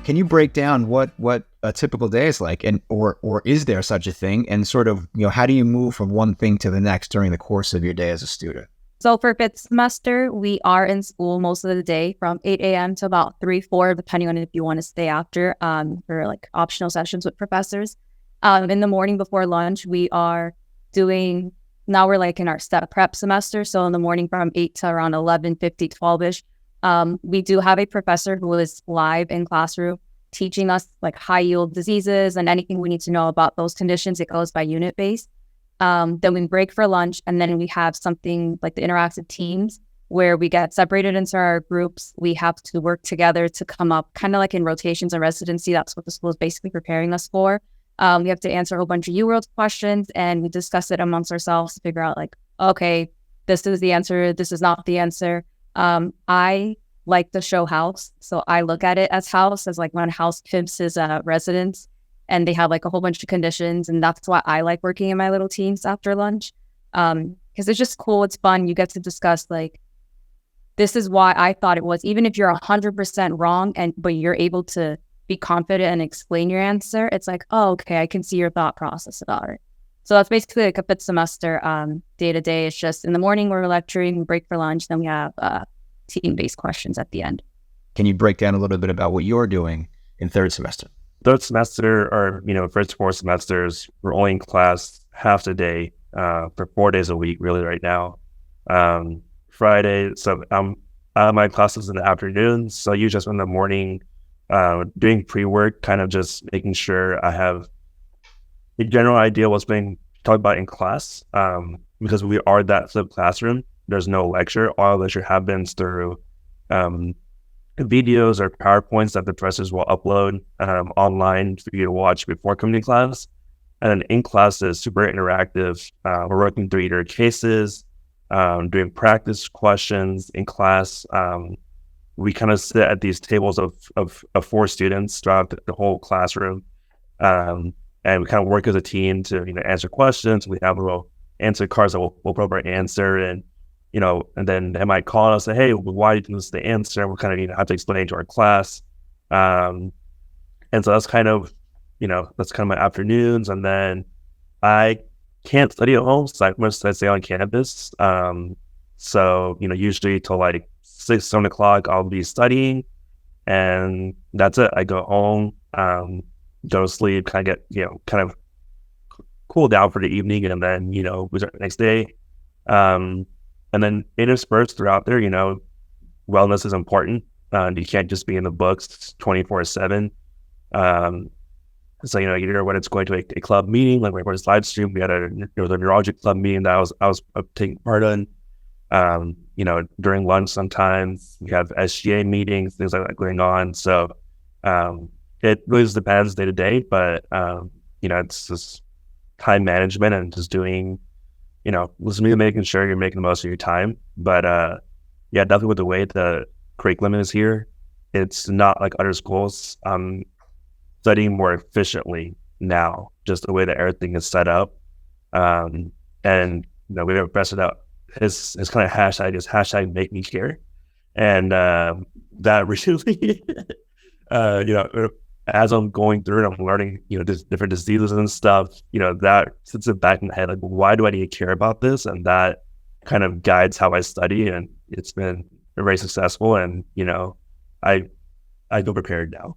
Can you break down what a typical day is like, and or is there such a thing? And sort of, how do you move from one thing to the next during the course of your day as a student? So for fifth semester, we are in school most of the day from 8 a.m. to about 3, 4, depending on if you want to stay after for like optional sessions with professors. In the morning before lunch, we are doing, now we're like in our step prep semester. So in the morning from 8 to around 11:50, 12-ish, we do have a professor who is live in classroom teaching us like high yield diseases and anything we need to know about those conditions. It goes by unit based. Then we break for lunch, and then we have something like the interactive teams where we get separated into our groups. We have to work together to come up kind of like in rotations and residency. That's what the school is basically preparing us for. We have to answer a whole bunch of UWorld questions, and we discuss it amongst ourselves to figure out like, okay, this is the answer. This is not the answer. I like the show House. So I look at it as House, as like when House pimps his residents and they have like a whole bunch of conditions. And that's why I like working in my little teams after lunch. Because it's just cool. It's fun. You get to discuss like, this is why I thought it was, even if you're 100% wrong, but you're able to be confident and explain your answer. It's like, oh, okay, I can see your thought process about it. So that's basically like a fifth semester day to day. It's just in the morning we're lecturing, we break for lunch, then we have team-based questions at the end. Can you break down a little bit about what you're doing in third semester? Third semester, or first 4 semesters, we're only in class half the day for 4 days a week, really, right now. Friday, so my classes in the afternoon, so usually just in the morning, doing pre-work, kind of just making sure I have a general idea what's being talked about in class, because we are that flipped classroom. There's no lecture. All lecture happens through videos or PowerPoints that the professors will upload online for you to watch before coming to class. And then in class is super interactive. We're working through either cases, doing practice questions in class. We kind of sit at these tables of 4 students throughout the whole classroom. And we kind of work as a team to answer questions. We have little answer cards that we'll probably answer, and and then they might call us and say, hey, why didn't this the answer? We'll kind of have to explain to our class. And so that's kind of my afternoons. And then I can't study at home, so I stay on campus. So usually till like 6, 7 o'clock, I'll be studying, and that's it. I go home, go to sleep, kind of get kind of cool down for the evening, and then we start the next day. And then interspersed throughout there, wellness is important. You can't just be in the books 24/7. So either when it's going to a club meeting, like this live stream, we had the neurologic club meeting that I was taking part in. During lunch sometimes we have SGA meetings, things like that going on. So it really just depends day to day, but it's just time management and just doing, listening to making sure you're making the most of your time. But definitely with the way the curriculum is here, it's not like other schools. I'm studying more efficiently now, just the way that everything is set up. And we have a professor that his kind of hashtag is hashtag make me care. And that really, as I'm going through and I'm learning, different diseases and stuff, that sits it back in the head, like, why do I need to care about this? And that kind of guides how I study, and it's been very successful. And, I feel prepared now.